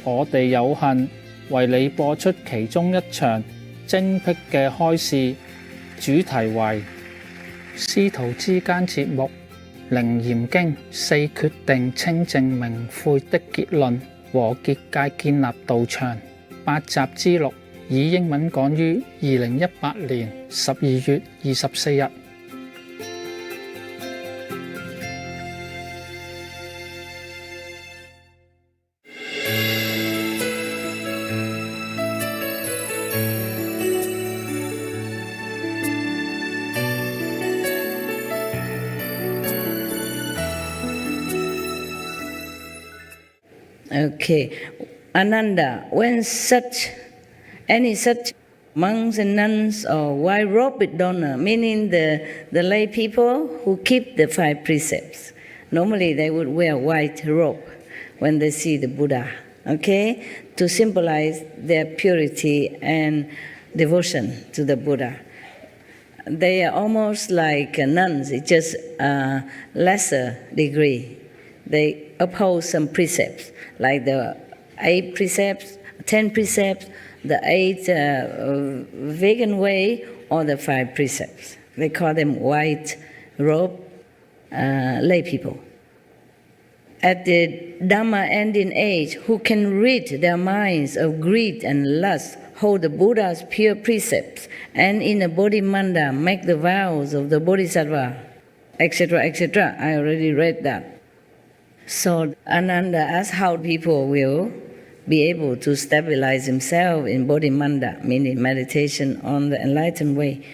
我哋有幸為你播出其中一場精辟嘅開示，主題為師徒之間節目《楞嚴經》4決定清淨明悔的結論和結界建立道場8集之6，以英文講於2018年12月24日。Okay, Ananda, when any such monks and nuns or white-robed donor, meaning the lay people who keep the 5 precepts, normally they would wear white robe when they see the Buddha, okay, to symbolize their purity and devotion to the Buddha. They are almost like nuns, it's just a lesser degree. They uphold some precepts, like the 8 precepts, 10 precepts, the 8 vegan way, or the 5 precepts. They call them white robe lay people. At the Dhamma ending age, who can rid their minds of greed and lust, hold the Buddha's pure precepts, and in a Bodhimanda make the vows of the Bodhisattva, etc., etc. I already read that. So Ananda asked how people will be able to stabilize themselves in Bodhimanda, meaning meditation on the enlightened way.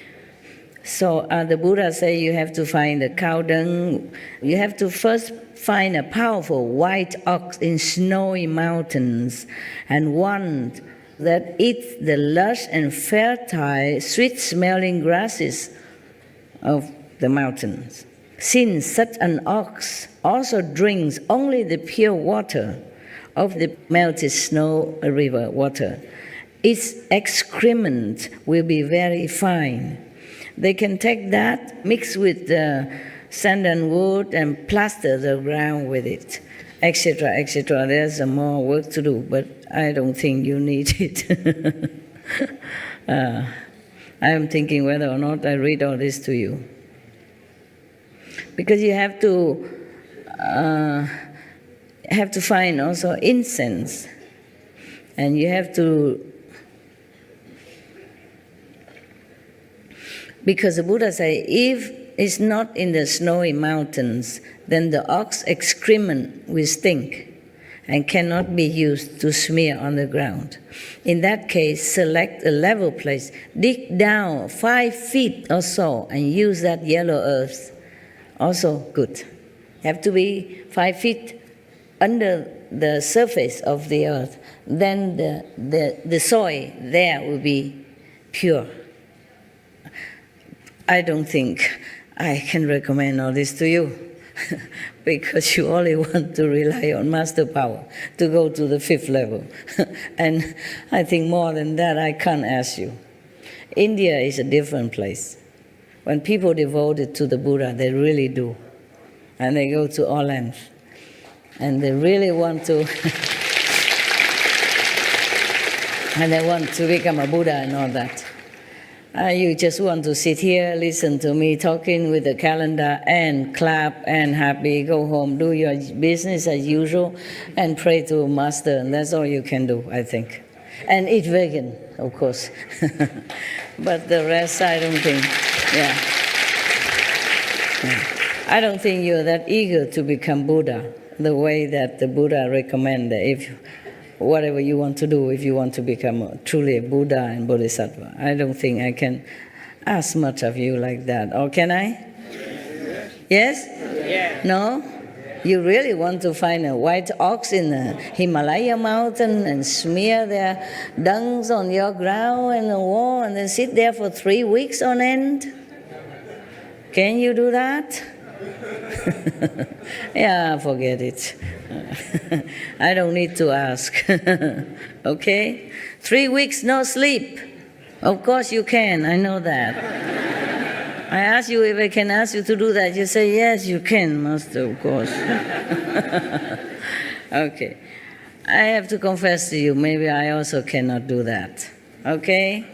So the Buddha said you have to find the cow dung. You have to first find a powerful white ox in snowy mountains, and one that eats the lush and fertile, sweet-smelling grasses of the mountains. Since such an ox also drinks only the pure water of the melted snow river water, its excrement will be very fine. They can take that, mix with the sandalwood and plaster the ground with it, etc., etc. There's more work to do, but I don't think you need it. I am thinking whether or not I read all this to you. Because you have to find also incense, and you have to, because the Buddha say, if it's not in the snowy mountains, then the ox excrement will stink and cannot be used to smear on the ground. In that case, select a level place, dig down 5 feet or so, and use that yellow earth. Also good. Have to be 5 feet under the surface of the earth. Then the soil there will be pure. I don't think I can recommend all this to you because you only want to rely on master power to go to the 5th level. And I think more than that I can't ask you. India is a different place. When people devoted to the Buddha, they really do. And they go to all lengths. And they really want to and they want to become a Buddha and all that. You just want to sit here, listen to me talking with the calendar and clap and happy, go home, do your business as usual and pray to Master. And that's all you can do, I think. And eat vegan, of course. But the rest, I don't think. Yeah. I don't think you're that eager to become Buddha, the way that the Buddha recommended. If whatever you want to do, if you want to become truly a Buddha and Bodhisattva, I don't think I can ask much of you like that. Or can I? Yes? Yes? No? You really want to find a white ox in the Himalaya mountain and smear their dungs on your ground and the wall and then sit there for 3 weeks on end? Can you do that? Yeah, forget it. I don't need to ask. Okay? 3 weeks no sleep. Of course you can, I know that. I asked you if I can ask you to do that. You say, yes, you can, Master, of course. Okay. I have to confess to you, maybe I also cannot do that. Okay?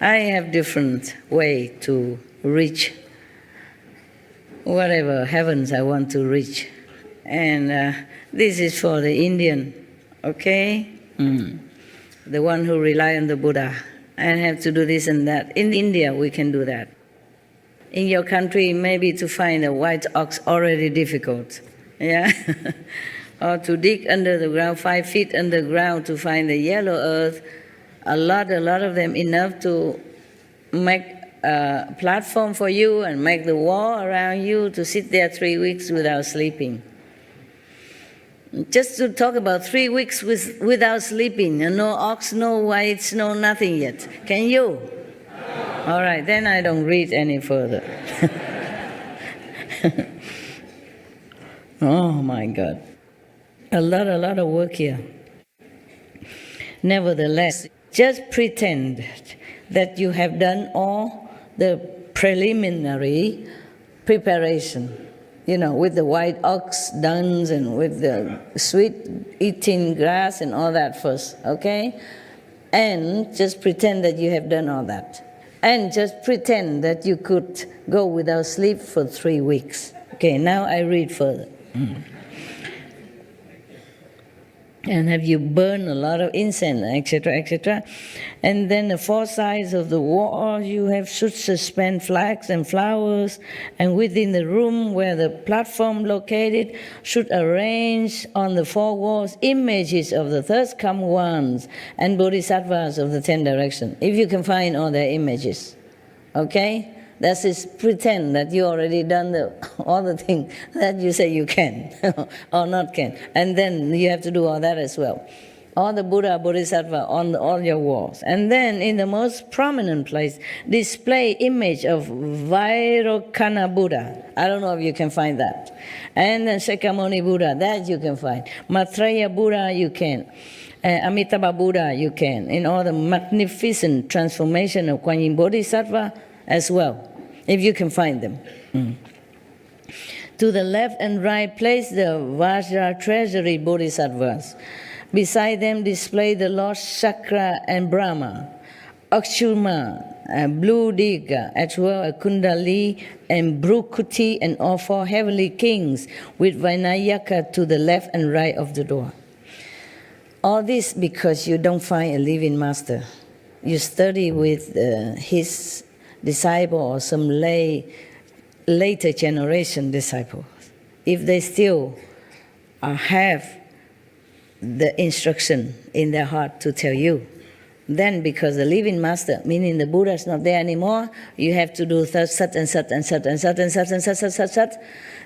I have different way to reach whatever heavens I want to reach. And this is for the Indian, okay? The one who rely on the Buddha and have to do this and that. In India, we can do that. In your country, maybe to find a white ox already difficult, yeah? Or to dig under the ground, 5 feet underground to find the yellow earth, a lot of them, enough to make a platform for you and make the wall around you to sit there 3 weeks without sleeping. Just to talk about 3 weeks without sleeping, and no ox, no whites, no nothing yet. Can you? All right, then I don't read any further. Oh my God. A lot of work here. Nevertheless, just pretend that you have done all the preliminary preparation, with the white ox dung and with the sweet eating grass and all that first, okay? And just pretend that you have done all that. And just pretend that you could go without sleep for 3 weeks. Okay, now I read further. And have you burned a lot of incense, etc., etc. And then the 4 sides of the wall you should suspend flags and flowers, and within the room where the platform located should arrange on the 4 walls images of the third come ones and bodhisattvas of the 10 directions, if you can find all their images, okay? That is pretend that you already done all the things that you say you can or not can. And then you have to do all that as well. All the Buddha, Bodhisattva on all your walls. And then in the most prominent place, display image of Vairocana Buddha. I don't know if you can find that. And then Shakyamuni Buddha, that you can find. Maitreya Buddha, you can. Amitabha Buddha, you can. In all the magnificent transformation of Kuan Yin Bodhisattva as well, if you can find them. To the left and right, place the Vajra treasury bodhisattvas. Beside them display the Lord Chakra and Brahma, Akshuma, Blue Diga, as well as Kundali and Brukuti, and all 4 heavenly kings with Vinayaka to the left and right of the door. All this because you don't find a living master. You study with his disciple or some later generation disciples. If they still have the instruction in their heart to tell you, then because the living master, meaning the Buddha, is not there anymore, you have to do such and such and such and such and such and such and such,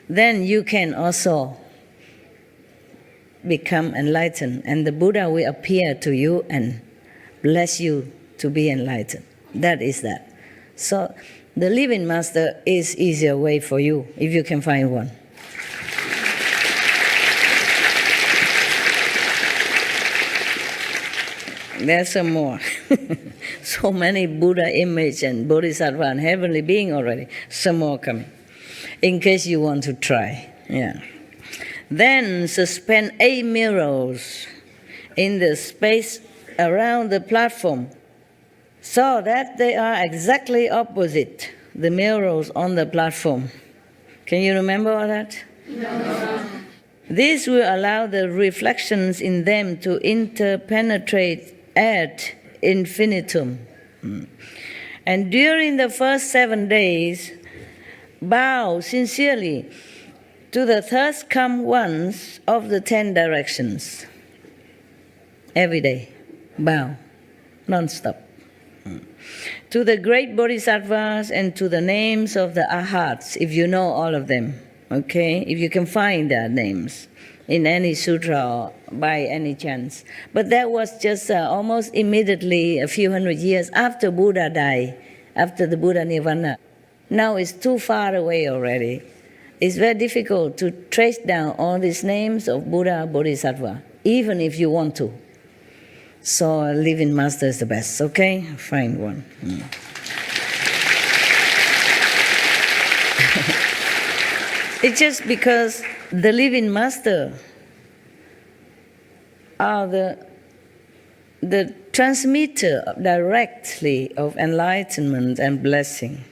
then you can also become enlightened, and the Buddha will appear to you and bless you to be enlightened. That is that. So the living master is easier way for you if you can find one. There's some more. So many Buddha image and Bodhisattva and heavenly being already. Some more coming. In case you want to try. Yeah. Then suspend 8 mirrors in the space around the platform, so that they are exactly opposite the mirrors on the platform. Can you remember all that? No. This will allow the reflections in them to interpenetrate ad infinitum. And during the first 7 days, bow sincerely to the third come ones of the 10 directions. Every day, bow, non-stop. To the great bodhisattvas and to the names of the arhats, if you know all of them, okay? If you can find their names in any sutra or by any chance. But that was just almost immediately, a few hundred years after Buddha died, after the Buddha Nirvana. Now it's too far away already. It's very difficult to trace down all these names of Buddha, Bodhisattva, even if you want to. So a living master is the best, okay? Find one. It's just because the living master are the transmitter directly of enlightenment and blessing.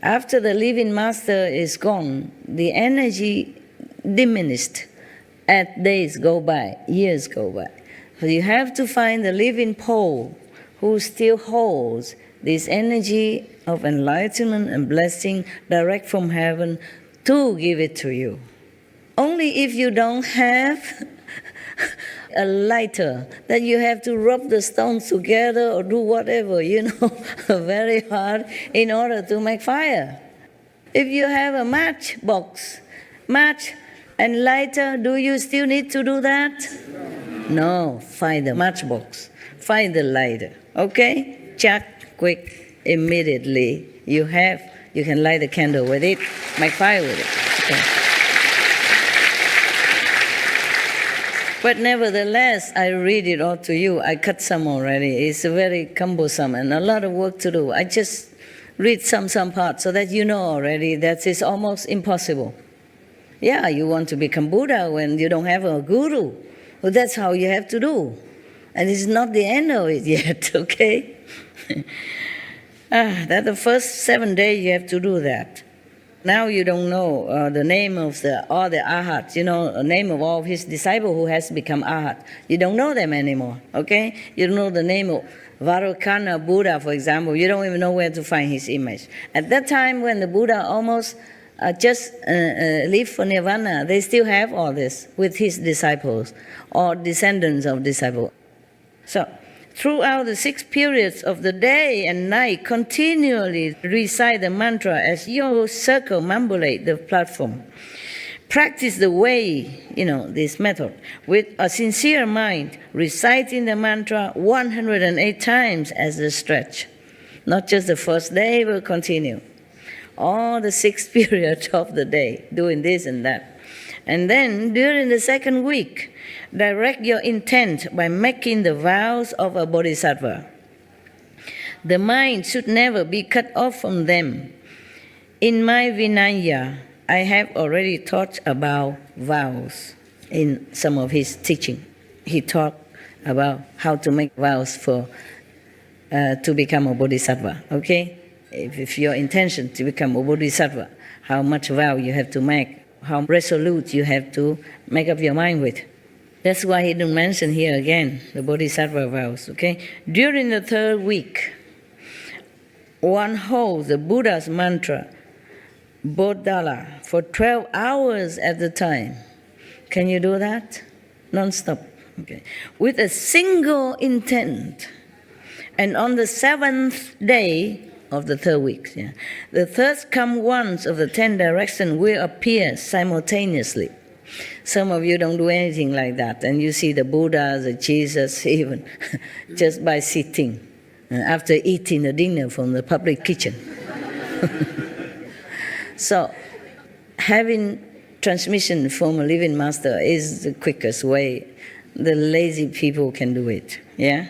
After the living master is gone, the energy diminished as days go by, years go by. So you have to find the living pole who still holds this energy of enlightenment and blessing direct from heaven to give it to you. Only if you don't have a lighter that you have to rub the stones together or do whatever, very hard in order to make fire. If you have a match and lighter, do you still need to do that? No, find the matchbox, find the lighter, okay? Check, quick, immediately. You can light the candle with it, make fire with it. Okay. But nevertheless, I read it all to you. I cut some already. It's very cumbersome and a lot of work to do. I just read some parts so that you know already that it's almost impossible. Yeah, you want to become Buddha when you don't have a guru. Well, that's how you have to do. And it's not the end of it yet, okay? That the first 7 days you have to do that. Now you don't know the name of all the arhats, the name of all of his disciples who has become arhat. You don't know them anymore, okay? You don't know the name of Vairocana Buddha, for example. You don't even know where to find his image. At that time when the Buddha almost just leave for nirvana, they still have all this with his disciples or descendants of disciples. So, throughout the 6 periods of the day and night, continually recite the mantra as you circumambulate the platform. Practice the way, this method, with a sincere mind, reciting the mantra 108 times as a stretch. Not just the first day, but continue. All the 6 periods of the day, doing this and that. And then, during the second week, direct your intent by making the vows of a bodhisattva. The mind should never be cut off from them. In my Vinaya, I have already taught about vows in some of his teaching. He talked about how to make vows to become a bodhisattva, okay? If your intention to become a bodhisattva, how much vow you have to make, how resolute you have to make up your mind with. That's why he didn't mention here again the bodhisattva vows, okay? During the 3rd week, one holds the Buddha's mantra, Bodhala, for 12 hours at a time. Can you do that? Non-stop, okay? With a single intent. And on the 7th day of the 3rd week, the third come once of the 10 directions will appear simultaneously. Some of you don't do anything like that, and you see the Buddha, the Jesus, even just by sitting after eating the dinner from the public kitchen. So, having transmission from a living master is the quickest way. The lazy people can do it, yeah?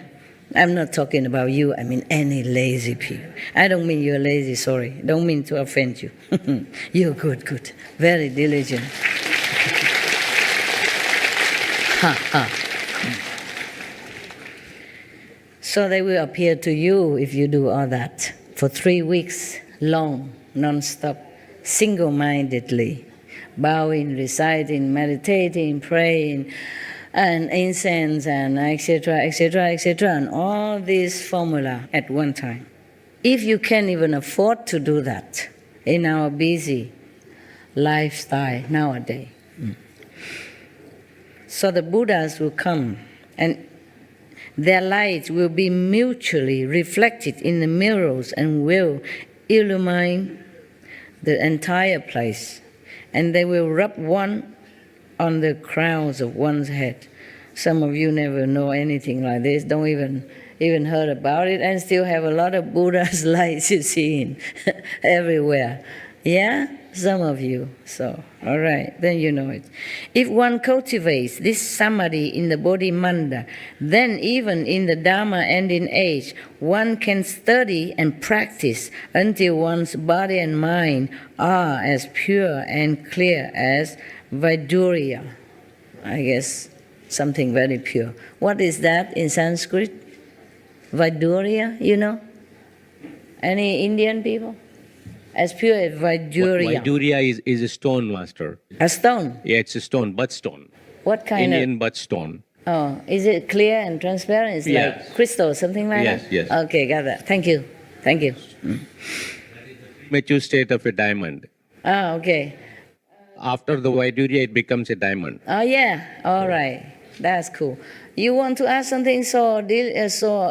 I'm not talking about you, I mean any lazy people. I don't mean you're lazy, sorry. Don't mean to offend you. You're good, very diligent. So they will appear to you if you do all that for 3 weeks long, non-stop, single-mindedly, bowing, reciting, meditating, praying, and incense, and etc., and all these formula at one time. If you can't even afford to do that in our busy lifestyle nowadays. So the Buddhas will come, and their light will be mutually reflected in the mirrors and will illumine the entire place. And they will rub one on the crowns of one's head. Some of you never know anything like this, don't even heard about it, and still have a lot of Buddha's lights you see everywhere. Yeah? Some of you. So, all right, then you know it. If one cultivates this samadhi in the bodhimanda, then even in the Dharma ending age, one can study and practice until one's body and mind are as pure and clear as Vaidurya. I guess something very pure. What is that in Sanskrit? Vaidurya, you know? Any Indian people? As pure as Vaidurya. Vaidurya is a stone, Master. A stone? Yeah, it's a stone, butt stone. What kind Indian butt stone. Oh, is it clear and transparent? It's Yes. like crystal, something like Yes, that? yes. Okay, got that. Thank you. Thank you. Mature state of a diamond. Ah, okay. After the Vaidurya, it becomes a diamond. Oh, yeah. All right. That's cool. You want to ask something so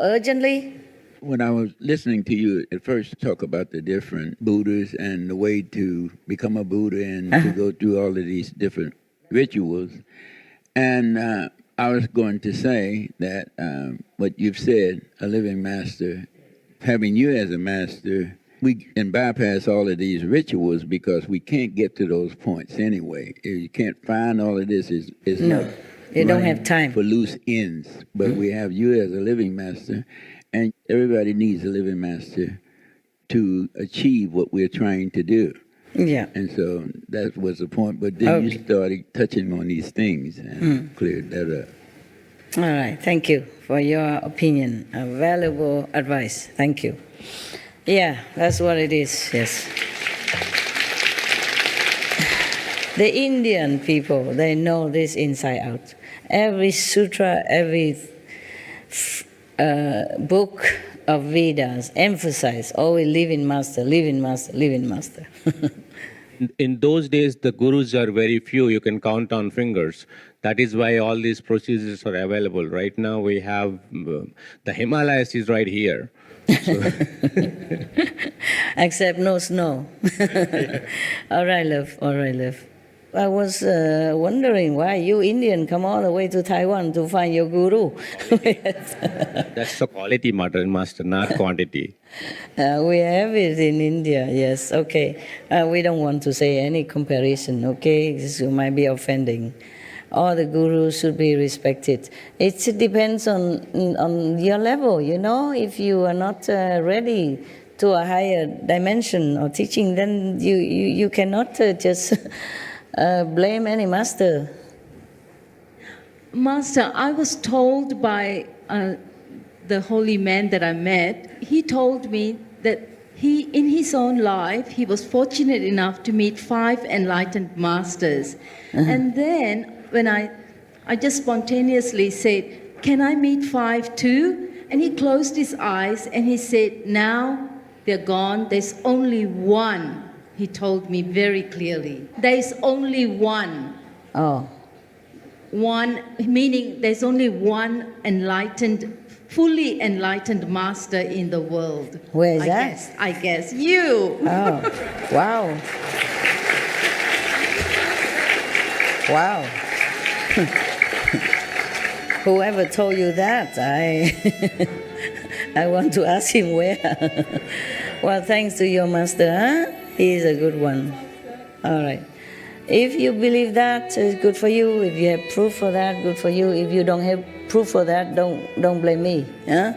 urgently? When I was listening to you at first talk about the different Buddhas and the way to become a Buddha and to go through all of these different rituals, and I was going to say that what you've said, a living master, having you as a master, we can bypass all of these rituals because we can't get to those points anyway. If you can't find all of this, is No, you don't have time. for loose ends. But we have you as a living master, and everybody needs a living master to achieve what we're trying to do. Yeah. And so that was the point. But then you started touching on these things and cleared that up. All right. Thank you for your opinion. A valuable advice. Thank you. Yeah, that's what it is. Yes. The Indian people, they know this inside out. Every sutra, every book of Vedas emphasize always living master, living master, living master. In those days, the gurus are very few. You can count on fingers. That is why all these procedures are available. Right now, we have the Himalayas is right here. So Except no snow. All right, love. All right, love. I was wondering why you Indian come all the way to Taiwan to find your guru. that's the quality, Master, not quantity. We have it in India, yes, okay. We don't want to say any comparison, okay? This might be offending. All the gurus should be respected. It depends on your level, you know? If you are not ready to a higher dimension or teaching, then you cannot just blame any master. Master, I was told by the holy man that I met, he told me that he, in his own life, he was fortunate enough to meet 5 enlightened masters. And then when I just spontaneously said, can I meet 5 too? And he closed his eyes and he said, now they're gone, there's only one. He told me very clearly, there's only one. Oh. One, meaning there's only one enlightened, fully enlightened master in the world. Where is that? I guess you. Oh, wow. Wow. Whoever told you that, I want to ask him where. Well, thanks to your master, huh? He is a good one. All right. If you believe that, it's good for you. If you have proof for that, good for you. If you don't have proof for that, don't blame me. Huh?